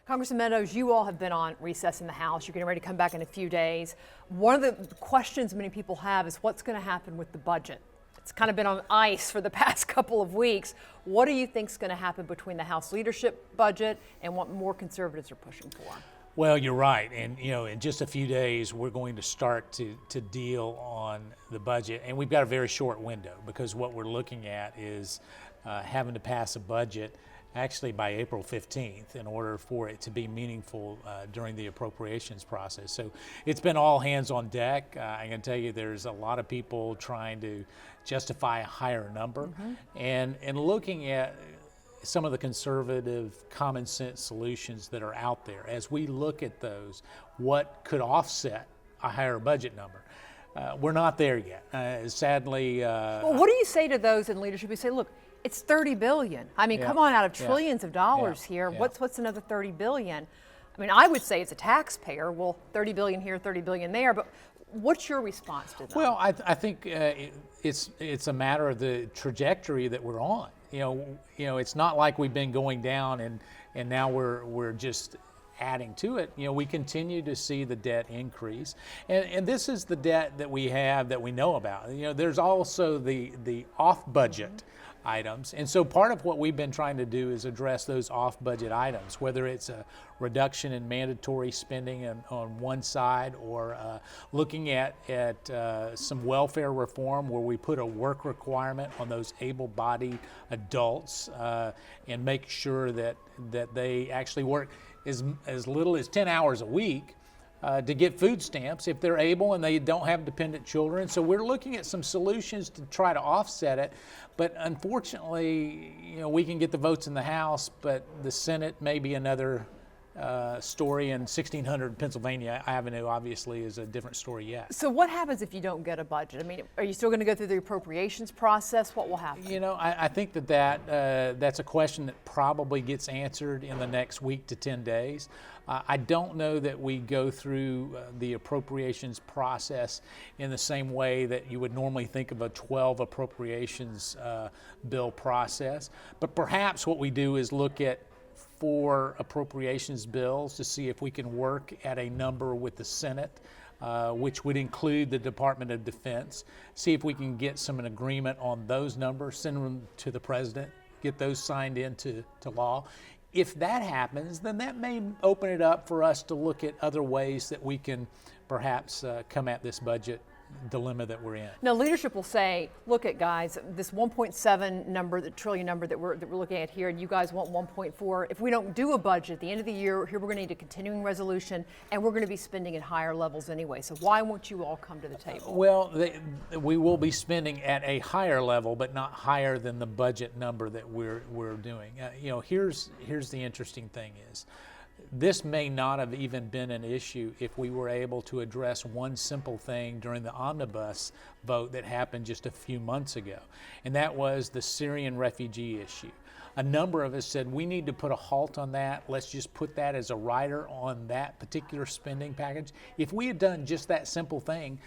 Congressman Meadows, you all have been on recess in the House. You're getting ready to come back in a few days. One of the questions many people have is what's going to happen with the budget? It's kind of been on ice for the past couple of weeks. What do you think is going to happen between the House leadership budget and what more conservatives are pushing for? Well, you're right. And, in just a few days, we're going to start to deal on the budget. And we've got a very short window because what we're looking at is having to pass a budget actually by April 15th in order for it to be meaningful during the appropriations process. So it's been all hands on deck. I can tell you there's a lot of people trying to justify a higher number. And looking at some of the conservative common sense solutions that are out there, as we look at those, what could offset a higher budget number? We're not there yet. Sadly. Well, what do you say to those in leadership who say, look, it's $30 billion. I mean, come on, out of trillions of dollars here. What's another $30 billion? I mean, I would say as a taxpayer, well, $30 billion here, $30 billion there, but what's your response to that? Well, I think it's a matter of the trajectory that we're on. It's not like we've been going down and now we're just adding to it. We continue to see the debt increase, and this is the debt that we have that we know about. There's also the off-budget items, and so part of what we've been trying to do is address those off-budget items, whether it's a reduction in mandatory spending on one side, or looking at some welfare reform where we put a work requirement on those able-bodied adults and make sure that they actually work as little as 10 hours a week to get food stamps if they're able and they don't have dependent children. So we're looking at some solutions to try to offset it. But unfortunately, we can get the votes in the House, but the Senate may be another story, and 1600 Pennsylvania Avenue obviously is a different story yet. So what happens if you don't get a budget? I mean, are you still going to go through the appropriations process? What will happen? I think that's a question that probably gets answered in the next week to 10 days. I don't know that we go through the appropriations process in the same way that you would normally think of a 12 appropriations bill process, but perhaps what we do is look at 4 appropriations bills to see if we can work at a number with the Senate, which would include the Department of Defense, see if we can get an agreement on those numbers, send them to the President, get those signed into law. If that happens, then that may open it up for us to look at other ways that we can perhaps come at this budget dilemma that we're in. Now, leadership will say, look at guys, this 1.7 number, the trillion number that we're looking at here, and you guys want 1.4. If we don't do a budget at the end of the year, here we're going to need a continuing resolution, and we're going to be spending at higher levels anyway. So why won't you all come to the table? Well, we will be spending at a higher level, but not higher than the budget number that we're doing. Here's the interesting thing is, this may not have even been an issue if we were able to address one simple thing during the omnibus vote that happened just a few months ago, and that was the Syrian refugee issue. A number of us said we need to put a halt on that. Let's just put that as a rider on that particular spending package. If we had done just that simple thing,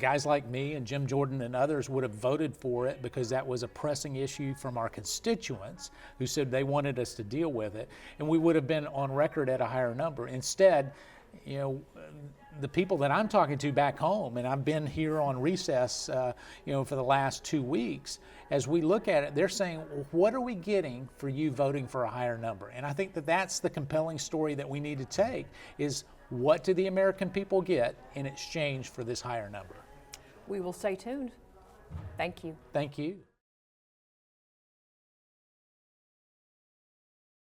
guys like me and Jim Jordan and others would have voted for it because that was a pressing issue from our constituents who said they wanted us to deal with it, and we would have been on record at a higher number. Instead, the people that I'm talking to back home, and I've been here on recess, for the last 2 weeks, as we look at it, they're saying, what are we getting for you voting for a higher number? And I think that's the compelling story that we need to take is, what do the American people get in exchange for this higher number? We will stay tuned. Thank you. Thank you.